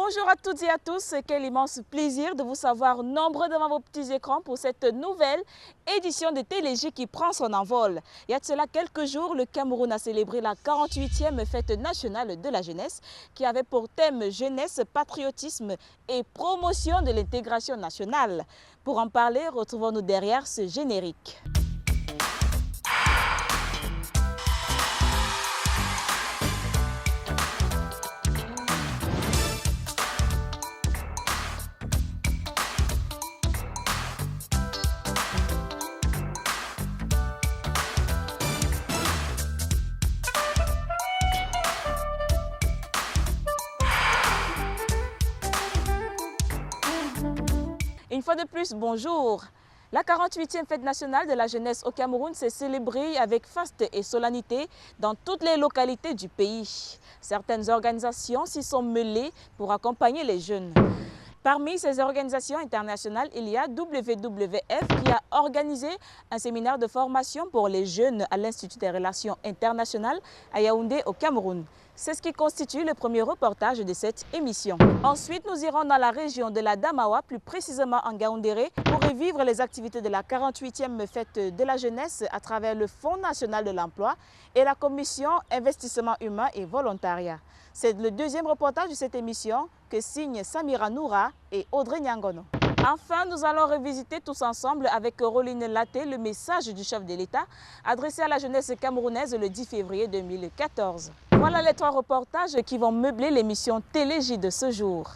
Bonjour à toutes et à tous, quel immense plaisir de vous savoir nombreux devant vos petits écrans pour cette nouvelle édition de TéléJ qui prend son envol. Il y a de cela quelques jours, le Cameroun a célébré la 48e fête nationale de la jeunesse qui avait pour thème jeunesse, patriotisme et promotion de l'intégration nationale. Pour en parler, retrouvons-nous derrière ce générique. Une fois de plus, bonjour. La 48e fête nationale de la jeunesse au Cameroun s'est célébrée avec faste et solennité dans toutes les localités du pays. Certaines organisations s'y sont mêlées pour accompagner les jeunes. Parmi ces organisations internationales, il y a WWF qui a organisé un séminaire de formation pour les jeunes à l'Institut des Relations Internationales à Yaoundé au Cameroun. C'est ce qui constitue le premier reportage de cette émission. Ensuite, nous irons dans la région de la Damawa, plus précisément en Gaoundéré, pour revivre les activités de la 48e fête de la jeunesse à travers le Fonds national de l'emploi et la commission investissement humain et volontariat. C'est le deuxième reportage de cette émission que signent Samira Noura et Audrey Nyangono. Enfin, nous allons revisiter tous ensemble avec Roline Laté le message du chef de l'État adressé à la jeunesse camerounaise le 10 février 2014. Voilà les trois reportages qui vont meubler l'émission TéléJ de ce jour.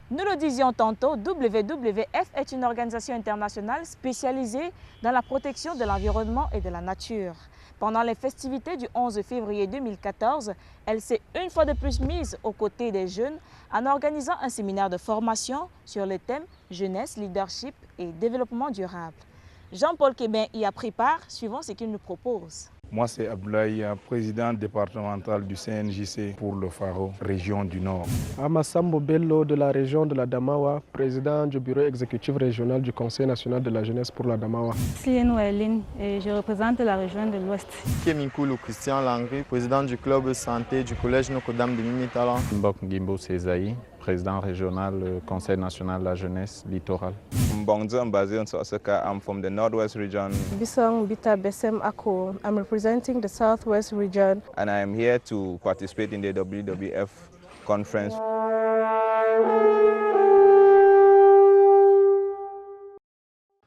Nous le disions tantôt, WWF est une organisation internationale spécialisée dans la protection de l'environnement et de la nature. Pendant les festivités du 11 février 2014, elle s'est une fois de plus mise aux côtés des jeunes en organisant un séminaire de formation sur le thème jeunesse, leadership et développement durable. Jean-Paul Kébin y a pris part, suivant ce qu'il nous propose. Moi, c'est Abdoulaye, président départemental du CNJC pour le Faro, région du Nord. Amassambo Bello de la région de la Damawa, président du bureau exécutif régional du Conseil national de la jeunesse pour la Damawa. Sienou Eline et je représente la région de l'Ouest. Kemikoulou Christian Langry, président du club santé du collège Notre-Dame de Mimitala. Mbok Ngimbo Sezaï, président régional Conseil national de la jeunesse littorale. Mbongzo Mbazion Sosaka, I'm from the Northwest region. Bisong Bita Besem Ako, I'm representing the Southwest region. And I am here to participate in the WWF conference.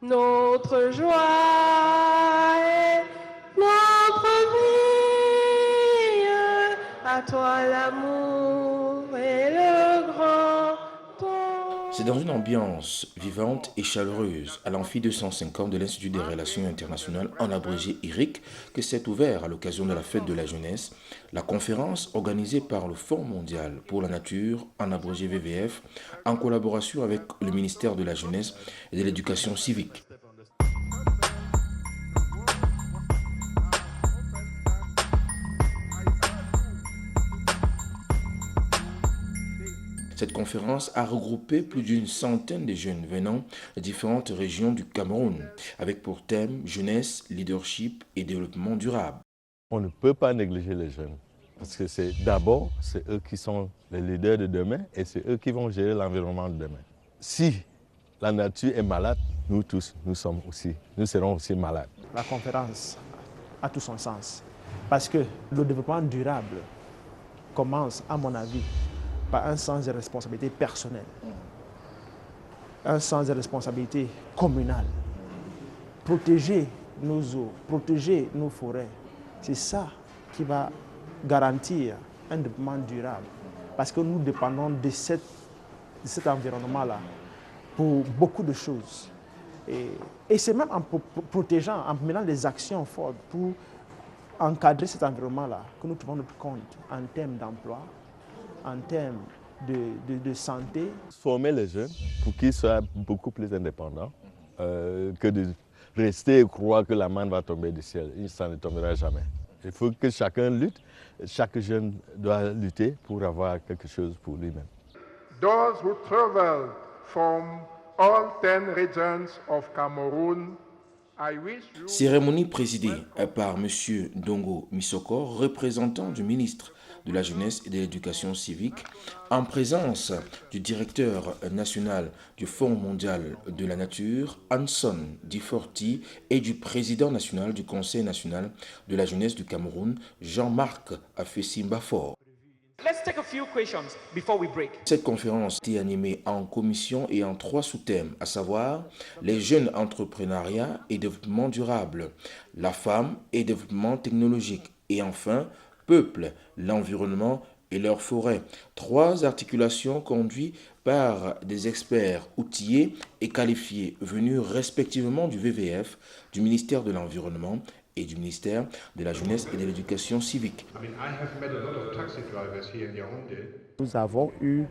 Notre joie est notre vie, à toi l'amour et le grand ton. C'est dans une ambiance vivante et chaleureuse à l'amphi 250 de l'Institut des Relations Internationales, en abrégé IRIC, que s'est ouvert à l'occasion de la fête de la jeunesse la conférence organisée par le Fonds mondial pour la nature, en abrégé VVF, en collaboration avec le ministère de la jeunesse et de l'éducation civique. Cette conférence a regroupé plus d'une centaine de jeunes venant de différentes régions du Cameroun, avec pour thème jeunesse, leadership et développement durable. On ne peut pas négliger les jeunes, parce que c'est eux qui sont les leaders de demain et c'est eux qui vont gérer l'environnement de demain. Si la nature est malade, nous tous, nous serons aussi malades. La conférence a tout son sens, parce que le développement durable commence, à mon avis, par un sens de responsabilité personnelle, un sens de responsabilité communale. Protéger nos eaux, protéger nos forêts, c'est ça qui va garantir un développement durable. Parce que nous dépendons de cet environnement-là pour beaucoup de choses. Et c'est même en protégeant, en menant des actions fortes pour encadrer cet environnement-là que nous trouvons notre compte en termes d'emploi, en termes de santé. Former les jeunes pour qu'ils soient beaucoup plus indépendants que de rester et croire que la manne va tomber du ciel. Ça ne tombera jamais. Il faut que chacun lutte. Chaque jeune doit lutter pour avoir quelque chose pour lui-même. Those who travel from all 10 regions of Cameroon. Cérémonie présidée par M. Dongo Misoko, représentant du ministre de la jeunesse et de l'éducation civique, en présence du directeur national du Fonds mondial de la nature, Hanson Diforti, et du président national du Conseil national de la jeunesse du Cameroun, Jean-Marc Afessi-Mbafor. Cette conférence est animée en commission et en 3 sous-thèmes, à savoir les jeunes entrepreneuriat et développement durable, la femme et développement technologique, et enfin peuple, l'environnement et leurs forêts. 3 articulations conduites par des experts outillés et qualifiés venus respectivement du WWF, du ministère de l'Environnement et du ministère de la Jeunesse et de l'Éducation civique. Nous avons eu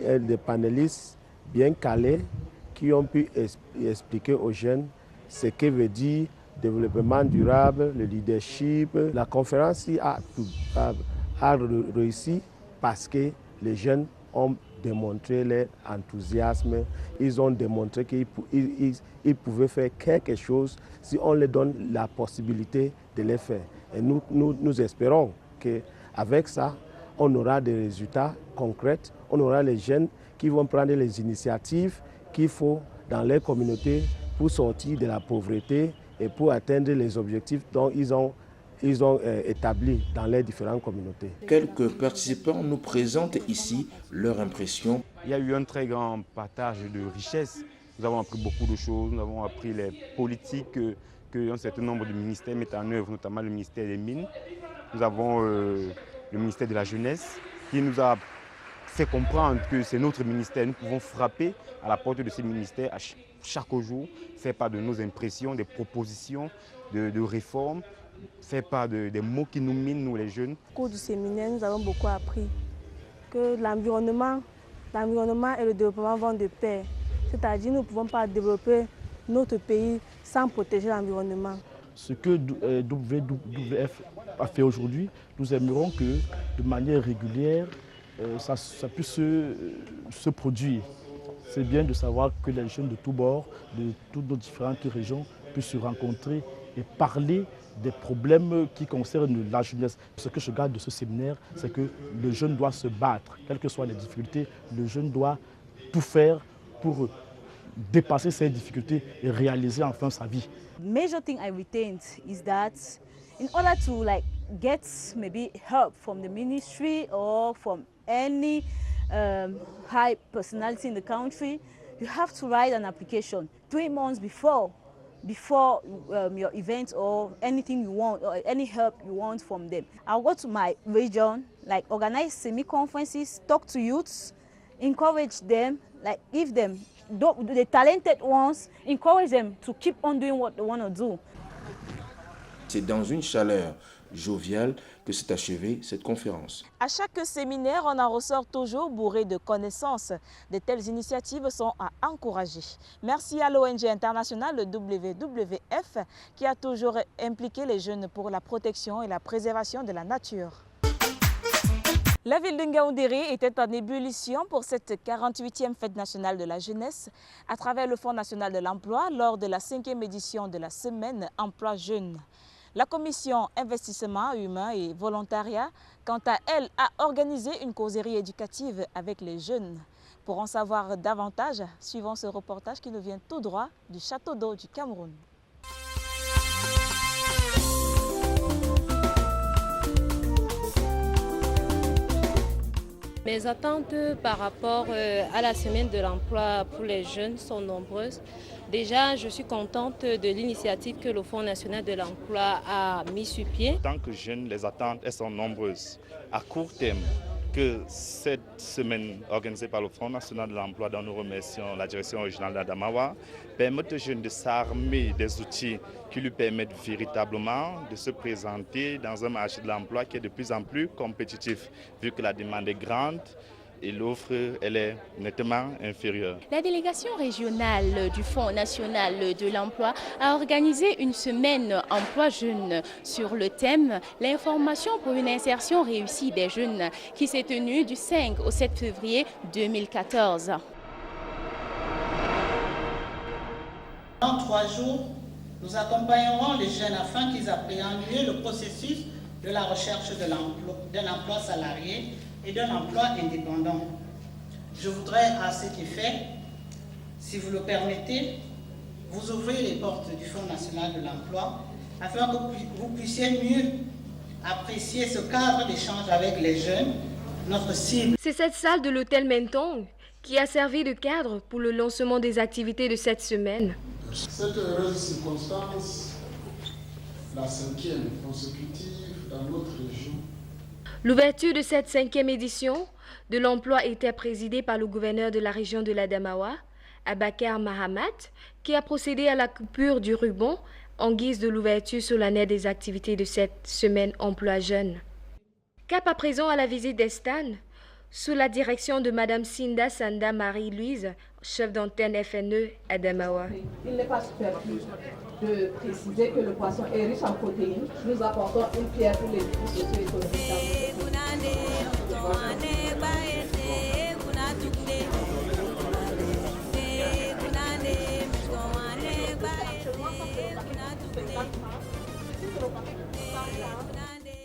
des panélistes bien calés qui ont pu expliquer aux jeunes ce que veut dire développement durable, le leadership. La conférence a réussi parce que les jeunes ont démontré leur enthousiasme. Ils ont démontré qu'ils pouvaient faire quelque chose si on leur donne la possibilité de le faire. Et nous espérons qu'avec ça, on aura des résultats concrets. On aura les jeunes qui vont prendre les initiatives qu'il faut dans leur communauté pour sortir de la pauvreté et pour atteindre les objectifs dont ils ont établis dans les différentes communautés. Quelques participants nous présentent ici leur impression. Il y a eu un très grand partage de richesses. Nous avons appris beaucoup de choses. Nous avons appris les politiques qu'un certain nombre de ministères mettent en œuvre, notamment le ministère des Mines. Nous avons le ministère de la Jeunesse qui nous a fait comprendre que c'est notre ministère. Nous pouvons frapper à la porte de ces ministères chaque jour, faire part de nos impressions, des propositions de réformes, faire part des mots qui nous minent, nous les jeunes. Au cours du séminaire, nous avons beaucoup appris que l'environnement et le développement vont de pair. C'est-à-dire que nous ne pouvons pas développer notre pays sans protéger l'environnement. Ce que WWF a fait aujourd'hui, nous aimerions que de manière régulière, ça puisse se produire. C'est bien de savoir que les jeunes de tous bords, de toutes nos différentes régions, puissent se rencontrer et parler des problèmes qui concernent la jeunesse. Ce que je garde de ce séminaire, c'est que le jeune doit se battre, quelles que soient les difficultés. Le jeune doit tout faire pour dépasser ces difficultés et réaliser enfin sa vie. The major thing I retained is that in order to get maybe help from the ministry or from any high personality in the country, you have to write an application 3 months before your event or anything you want or any help you want from them. I'll go to my region, organize semi-conferences, talk to youths, encourage them, give them the talented ones, encourage them to keep on doing what they want to do. C'est dans une chaleur joviale que s'est achevée cette conférence. À chaque séminaire, on en ressort toujours bourré de connaissances. De telles initiatives sont à encourager. Merci à l'ONG internationale, le WWF, qui a toujours impliqué les jeunes pour la protection et la préservation de la nature. La ville de Ngaoundéré était en ébullition pour cette 48e fête nationale de la jeunesse à travers le Fonds national de l'emploi lors de la 5e édition de la semaine Emploi Jeunes. La commission investissement humain et volontariat, quant à elle, a organisé une causerie éducative avec les jeunes. Pour en savoir davantage, suivons ce reportage qui nous vient tout droit du Château d'eau du Cameroun. Mes attentes par rapport à la semaine de l'emploi pour les jeunes sont nombreuses. Déjà, je suis contente de l'initiative que le Fonds national de l'emploi a mis sur pied. En tant que jeune, les attentes elles sont nombreuses. À court terme, que cette semaine organisée par le Fonds national de l'emploi, dont nous remercions la direction régionale d'Adamawa, permette aux jeunes de s'armer des outils qui lui permettent véritablement de se présenter dans un marché de l'emploi qui est de plus en plus compétitif, vu que la demande est grande et l'offre elle est nettement inférieure. La délégation régionale du Fonds national de l'emploi a organisé une semaine emploi jeunes sur le thème « L'information pour une insertion réussie des jeunes » qui s'est tenue du 5 au 7 février 2014. En 3 jours, nous accompagnerons les jeunes afin qu'ils appréhendent mieux le processus de la recherche d'un emploi salarié et d'un emploi indépendant. Je voudrais à cet effet, si vous le permettez, vous ouvrir les portes du Fonds national de l'emploi afin que vous puissiez mieux apprécier ce cadre d'échange avec les jeunes, notre cible. C'est cette salle de l'hôtel Mentong qui a servi de cadre pour le lancement des activités de cette semaine. Cette heureuse circonstance, la 5e consécutive dans notre région. L'ouverture de cette 5e édition de l'emploi était présidée par le gouverneur de la région de l'Adamawa, Abakar Mahamat, qui a procédé à la coupure du ruban en guise de l'ouverture solennelle des activités de cette semaine emploi jeune. Cap à présent à la visite des stands, sous la direction de Mme Sinda Sanda Marie-Louise, chef d'antenne FNE Adamawa. Il n'est pas superflu de préciser que le poisson est riche en protéines. Nous apportons une pierre pour les défis socio-économiques.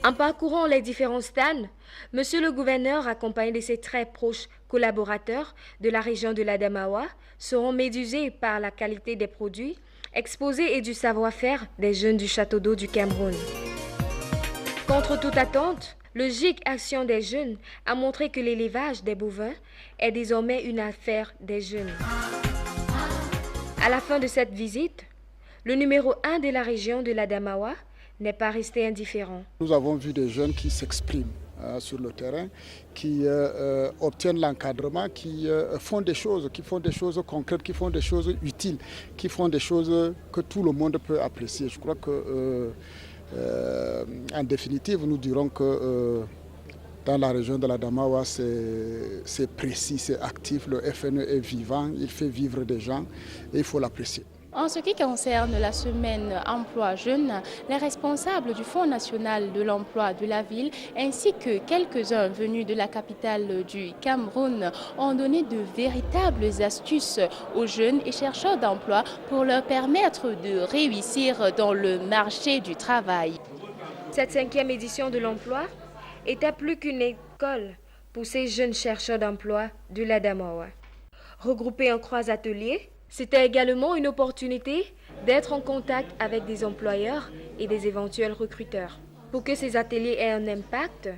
En parcourant les différents stands, Monsieur le gouverneur, accompagné de ses très proches collaborateurs de la région de l'Adamawa, seront médusés par la qualité des produits exposés et du savoir-faire des jeunes du château d'eau du Cameroun. Contre toute attente, le GIC Action des jeunes a montré que l'élevage des bovins est désormais une affaire des jeunes. À la fin de cette visite, le numéro 1 de la région de l'Adamawa n'est pas resté indifférent. Nous avons vu des jeunes qui s'expriment sur le terrain, qui obtiennent l'encadrement, qui font des choses concrètes, qui font des choses utiles, qui font des choses que tout le monde peut apprécier. Je crois que, en définitive, nous dirons que dans la région de l'Adamawa, c'est précis, c'est actif, le FNE est vivant, il fait vivre des gens et il faut l'apprécier. En ce qui concerne la semaine emploi jeune, les responsables du Fonds national de l'emploi de la ville ainsi que quelques-uns venus de la capitale du Cameroun ont donné de véritables astuces aux jeunes et chercheurs d'emploi pour leur permettre de réussir dans le marché du travail. Cette 5e édition de l'emploi était plus qu'une école pour ces jeunes chercheurs d'emploi de l'Adamawa. Regroupés en 3 ateliers, c'était également une opportunité d'être en contact avec des employeurs et des éventuels recruteurs. Pour que ces ateliers aient un impact,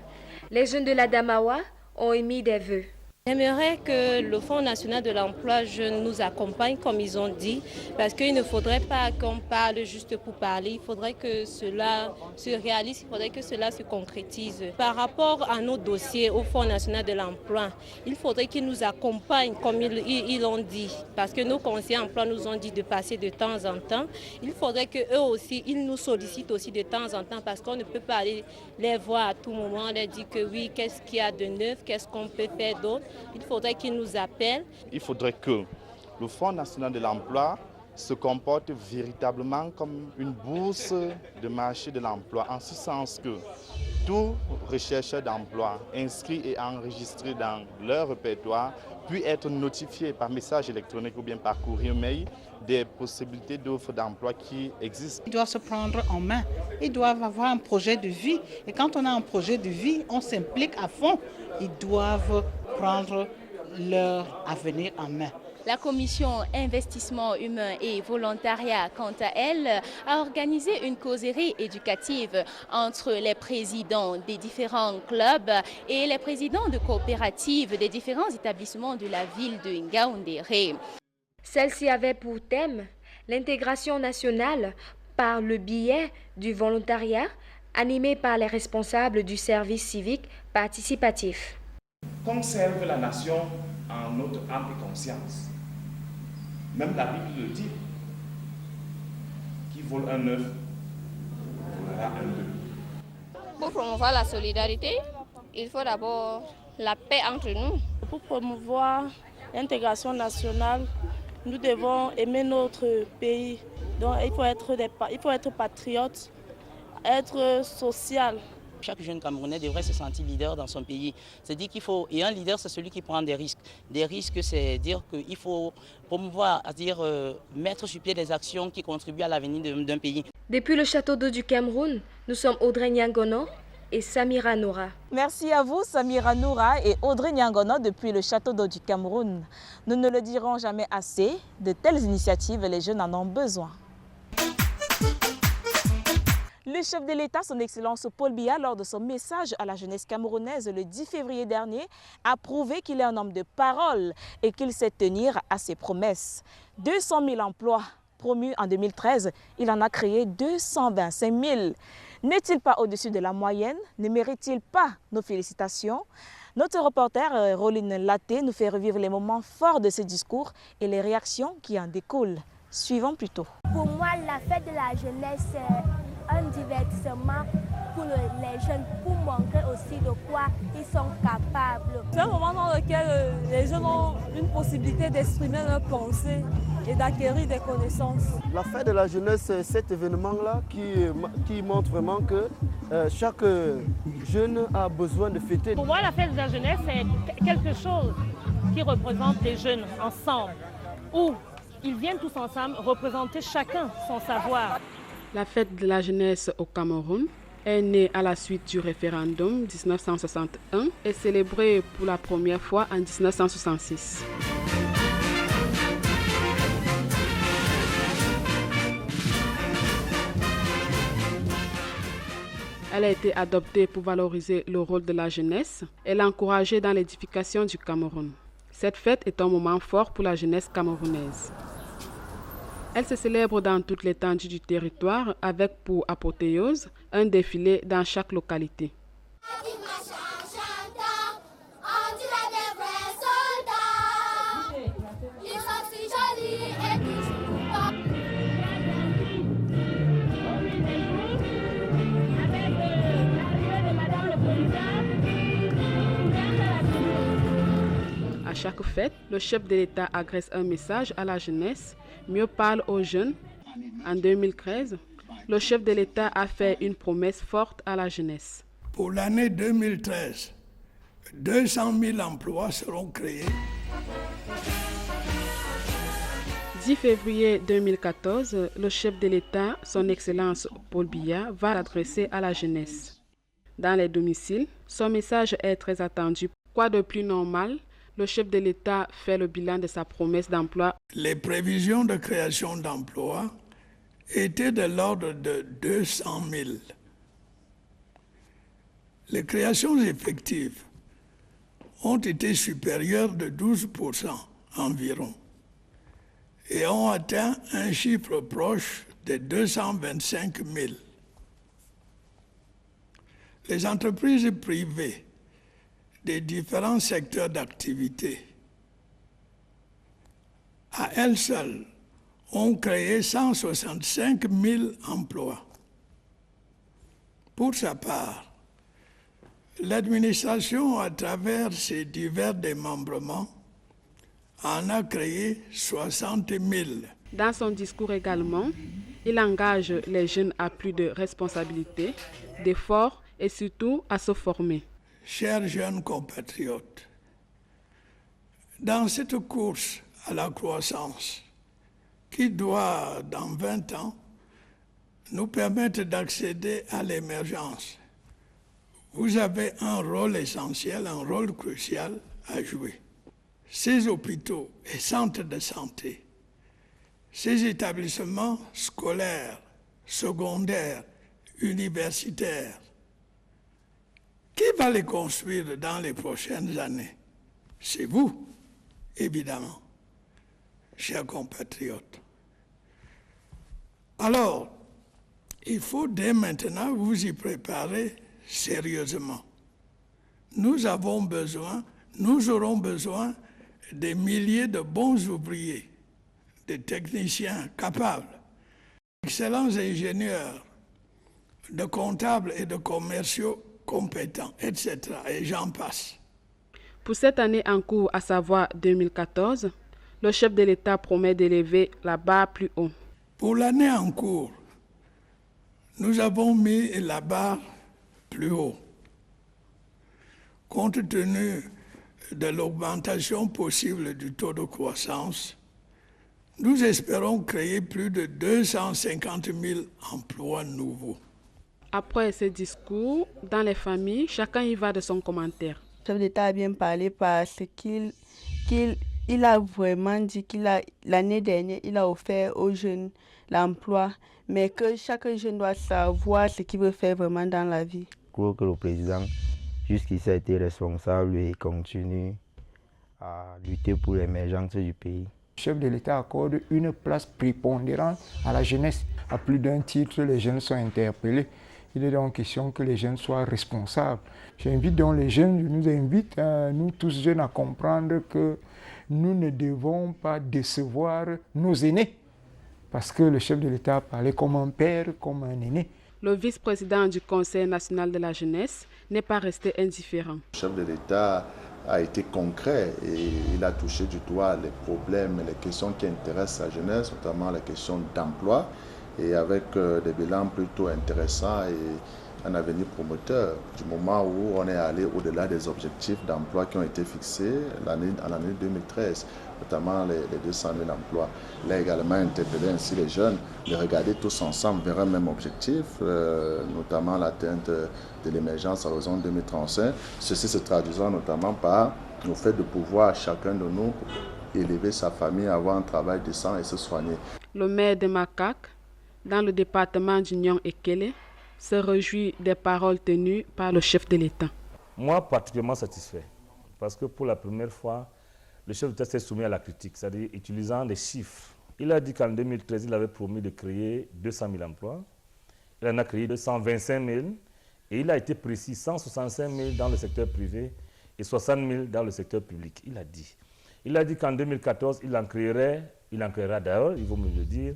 les jeunes de l'Adamawa ont émis des vœux. J'aimerais que le Fonds national de l'emploi jeune nous accompagne, comme ils ont dit, parce qu'il ne faudrait pas qu'on parle juste pour parler, il faudrait que cela se réalise, il faudrait que cela se concrétise. Par rapport à nos dossiers au Fonds national de l'emploi, il faudrait qu'ils nous accompagnent, comme ils l'ont dit, parce que nos conseillers emploi nous ont dit de passer de temps en temps. Il faudrait qu'eux aussi, ils nous sollicitent aussi de temps en temps, parce qu'on ne peut pas aller les voir à tout moment, leur dire que oui, qu'est-ce qu'il y a de neuf, qu'est-ce qu'on peut faire d'autre. Il faudrait qu'ils nous appellent. Il faudrait que le Fonds national de l'emploi se comporte véritablement comme une bourse de marché de l'emploi, en ce sens que tout rechercheur d'emploi inscrit et enregistré dans leur répertoire puis être notifié par message électronique ou bien par courrier mail des possibilités d'offres d'emploi qui existent. Ils doivent se prendre en main, ils doivent avoir un projet de vie. Et quand on a un projet de vie, on s'implique à fond. Ils doivent prendre leur avenir en main. La commission investissement humain et volontariat, quant à elle, a organisé une causerie éducative entre les présidents des différents clubs et les présidents de coopératives des différents établissements de la ville de Ngaoundéré. Celle-ci avait pour thème l'intégration nationale par le biais du volontariat, animé par les responsables du service civique participatif. Conserve la nation en notre âme et conscience. Même la Bible le dit. Qui vole un œuf volera un œuf. Pour promouvoir la solidarité, il faut d'abord la paix entre nous. Pour promouvoir l'intégration nationale, nous devons aimer notre pays. Donc il faut être patriote, être social. Chaque jeune Camerounais devrait se sentir leader dans son pays. C'est-à-dire qu'il faut, et un leader, c'est celui qui prend des risques. Des risques, c'est dire qu'il faut promouvoir, c'est-à-dire mettre sur pied des actions qui contribuent à l'avenir d'un pays. Depuis le château d'eau du Cameroun, nous sommes Audrey Nyangono et Samira Noura. Merci à vous Samira Noura et Audrey Nyangono depuis le château d'eau du Cameroun. Nous ne le dirons jamais assez, de telles initiatives, les jeunes en ont besoin. Le chef de l'État, son Excellence Paul Biya, lors de son message à la jeunesse camerounaise le 10 février dernier, a prouvé qu'il est un homme de parole et qu'il sait tenir à ses promesses. 200 000 emplois promus en 2013, il en a créé 225 000. N'est-il pas au-dessus de la moyenne? Ne mérite-t-il pas nos félicitations? Notre reporter Roline Laté nous fait revivre les moments forts de ce discours et les réactions qui en découlent. Suivons plutôt. Pour moi, la fête de la jeunesse, c'est un divertissement pour les jeunes, pour montrer aussi de quoi ils sont capables. C'est un moment dans lequel les jeunes ont une possibilité d'exprimer leurs pensées et d'acquérir des connaissances. La fête de la jeunesse, c'est cet événement-là qui montre vraiment que chaque jeune a besoin de fêter. Pour moi, la fête de la jeunesse, c'est quelque chose qui représente les jeunes ensemble, où ils viennent tous ensemble représenter chacun son savoir. La fête de la jeunesse au Cameroun est née à la suite du référendum 1961 et célébrée pour la première fois en 1966. Elle a été adoptée pour valoriser le rôle de la jeunesse et l'encourager dans l'édification du Cameroun. Cette fête est un moment fort pour la jeunesse camerounaise. Elle se célèbre dans toute l'étendue du territoire avec pour apothéose un défilé dans chaque localité. À chaque fête, le chef de l'État adresse un message à la jeunesse, mieux parle aux jeunes. En 2013, le chef de l'État a fait une promesse forte à la jeunesse. Pour l'année 2013, 200 000 emplois seront créés. 10 février 2014, le chef de l'État, son Excellence Paul Biya, va l'adresser à la jeunesse. Dans les domiciles, son message est très attendu. Quoi de plus normal? Le chef de l'État fait le bilan de sa promesse d'emploi. Les prévisions de création d'emplois étaient de l'ordre de 200 000. Les créations effectives ont été supérieures de 12% environ et ont atteint un chiffre proche de 225 000. Les entreprises privées des différents secteurs d'activité, à elles seules, ont créé 165 000 emplois. Pour sa part, l'administration, à travers ses divers démembrements, en a créé 60 000. Dans son discours également, il engage les jeunes à plus de responsabilités, d'efforts et surtout à se former. Chers jeunes compatriotes, dans cette course à la croissance qui doit, dans 20 ans, nous permettre d'accéder à l'émergence, vous avez un rôle essentiel, un rôle crucial à jouer. Ces hôpitaux et centres de santé, ces établissements scolaires, secondaires, universitaires, qui va les construire dans les prochaines années? C'est vous, évidemment, chers compatriotes. Alors, il faut dès maintenant vous y préparer sérieusement. Nous aurons besoin des milliers de bons ouvriers, de techniciens capables, d'excellents ingénieurs, de comptables et de commerciaux compétents, etc. Et j'en passe. Pour cette année en cours, à savoir 2014, le chef de l'État promet d'élever la barre plus haut. Pour l'année en cours, nous avons mis la barre plus haut. Compte tenu de l'augmentation possible du taux de croissance, nous espérons créer plus de 250 000 emplois nouveaux. Après ces discours, dans les familles, chacun y va de son commentaire. Le chef d'État a bien parlé parce qu'il a vraiment dit l'année dernière, il a offert aux jeunes l'emploi, mais que chaque jeune doit savoir ce qu'il veut faire vraiment dans la vie. Je crois que le président, jusqu'ici, a été responsable et continue à lutter pour l'émergence du pays. Le chef de l'État accorde une place prépondérante à la jeunesse. À plus d'un titre, les jeunes sont interpellés. Il est donc question que les jeunes soient responsables. J'invite donc les jeunes, je nous invite, nous tous jeunes, à comprendre que nous ne devons pas décevoir nos aînés. Parce que le chef de l'État a parlé comme un père, comme un aîné. Le vice-président du Conseil national de la jeunesse n'est pas resté indifférent. Le chef de l'État a été concret et il a touché du doigt les problèmes et les questions qui intéressent la jeunesse, notamment la question d'emploi, et avec des bilans plutôt intéressants et un avenir prometteur. Du moment où on est allé au-delà des objectifs d'emploi qui ont été fixés en l'année 2013, notamment les 200 000 emplois. Il a également interpellé ainsi les jeunes de regarder tous ensemble vers un même objectif, notamment l'atteinte de l'émergence à l'horizon 2035. Ceci se traduisant notamment par le fait de pouvoir chacun de nous élever sa famille, avoir un travail décent et se soigner. Le maire de Makak, dans le département d'Union Ekele, se réjouit des paroles tenues par le chef de l'État. Moi, particulièrement satisfait, parce que pour la première fois, le chef d'État s'est soumis à la critique, c'est-à-dire utilisant des chiffres. Il a dit qu'en 2013, il avait promis de créer 200 000 emplois. Il en a créé 225 000 et il a été précis, 165 000 dans le secteur privé et 60 000 dans le secteur public. Il a dit qu'en 2014, il en créera d'ailleurs, il faut me le dire,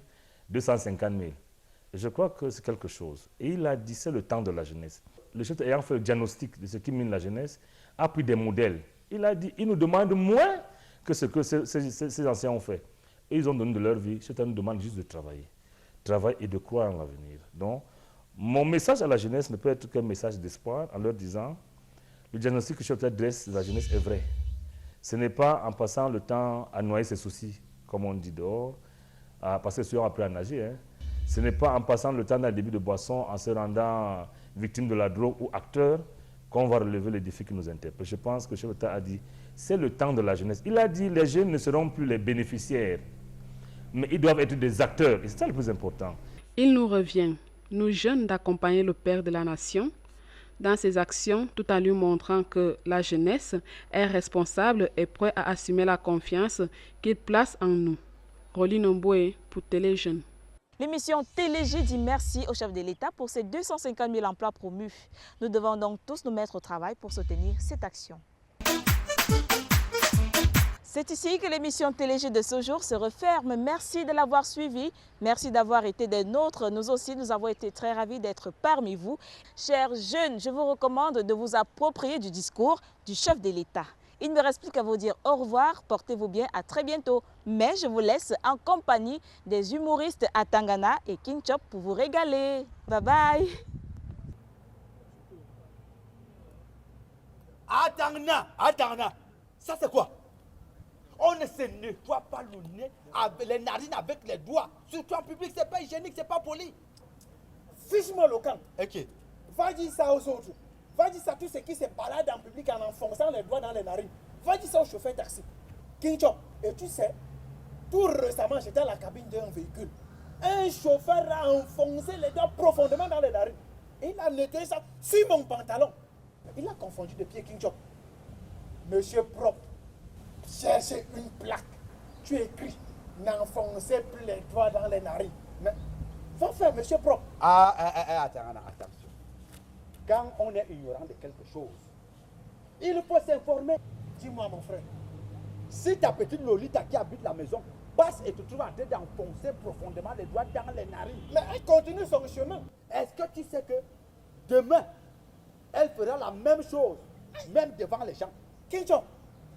250 000. Je crois que c'est quelque chose. Et il a dit c'est le temps de la jeunesse. Le chef ayant fait le diagnostic de ce qui mine la jeunesse, a pris des modèles. Il a dit, il nous demande moins que ce que ces anciens ont fait. Et ils ont donné de leur vie. Chacun nous demande juste de travailler. Travailler et de croire en l'avenir. Donc, mon message à la jeunesse ne peut être qu'un message d'espoir en leur disant, le diagnostic que le chef dresse de la jeunesse est vrai. Ce n'est pas en passant le temps à noyer ses soucis, comme on dit dehors, à passer sur après à nager. Hein. Ce n'est pas en passant le temps d'un débit de boisson, en se rendant victime de la drogue ou acteur, qu'on va relever les défis qui nous interpellent. Je pense que le chef d'État a dit, c'est le temps de la jeunesse. Il a dit, les jeunes ne seront plus les bénéficiaires, mais ils doivent être des acteurs. Et c'est ça le plus important. Il nous revient, nous jeunes, d'accompagner le Père de la Nation dans ses actions, tout en lui montrant que la jeunesse est responsable et prête à assumer la confiance qu'il place en nous. Roline Omboué pour Téléjeunes. L'émission Téléj dit merci au chef de l'État pour ces 250 000 emplois promus. Nous devons donc tous nous mettre au travail pour soutenir cette action. C'est ici que l'émission Téléj de ce jour se referme. Merci de l'avoir suivi. Merci d'avoir été des nôtres. Nous aussi, nous avons été très ravis d'être parmi vous. Chers jeunes, je vous recommande de vous approprier du discours du chef de l'État. Il ne me reste plus qu'à vous dire au revoir, portez-vous bien, à très bientôt. Mais je vous laisse en compagnie des humoristes Atangana et King Chop pour vous régaler. Bye bye. Atangana, ça c'est quoi? On ne se nettoie pas le nez, avec les narines avec les doigts. Surtout en public, c'est pas hygiénique, c'est pas poli. Fiche-moi le camp. Ok. Va dire ça aux autres. Va dire ça à tous ceux qui se baladent en public en enfonçant les doigts dans les narines. Va dire ça au chauffeur taxi. King Chop, et tu sais, tout récemment, j'étais dans la cabine d'un véhicule. Un chauffeur a enfoncé les doigts profondément dans les narines. Et il a nettoyé ça sur mon pantalon. Il a confondu de pied King Chop. Monsieur propre, cherchez une plaque. Tu écris, n'enfoncez plus les doigts dans les narines. Mais, va faire monsieur propre. Attention. Quand on est ignorant de quelque chose, il faut s'informer. Dis-moi mon frère, si ta petite Lolita qui habite la maison passe et te trouve en train d'enfoncer profondément les doigts dans les narines, mais elle continue son chemin, est-ce que tu sais que demain, elle fera la même chose, même devant les gens? Kincho,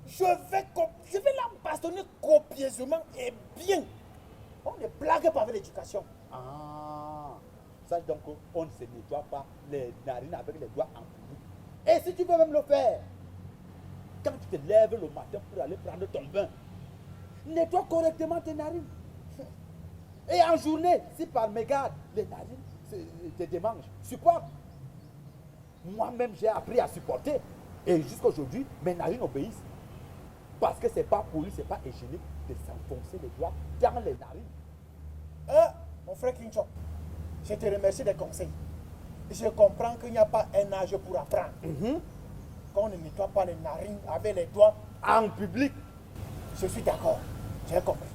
je vais la bastonner copieusement et bien. On ne blague pas avec l'éducation. Sache donc qu'on ne se nettoie pas les narines avec les doigts en public. Et si tu veux même le faire, quand tu te lèves le matin pour aller prendre ton bain, nettoie correctement tes narines. Et en journée, si par mégarde, les narines tes démarches. Supporte. Moi-même, j'ai appris à supporter. Et jusqu'à aujourd'hui, mes narines obéissent. Parce que c'est pas poli, c'est pas hygiénique de s'enfoncer les doigts dans les narines. Mon frère Kinchok, je te remercie des conseils. Je comprends qu'il n'y a pas un âge pour apprendre. Quand on ne nettoie pas les narines avec les doigts en public. Je suis d'accord. J'ai compris.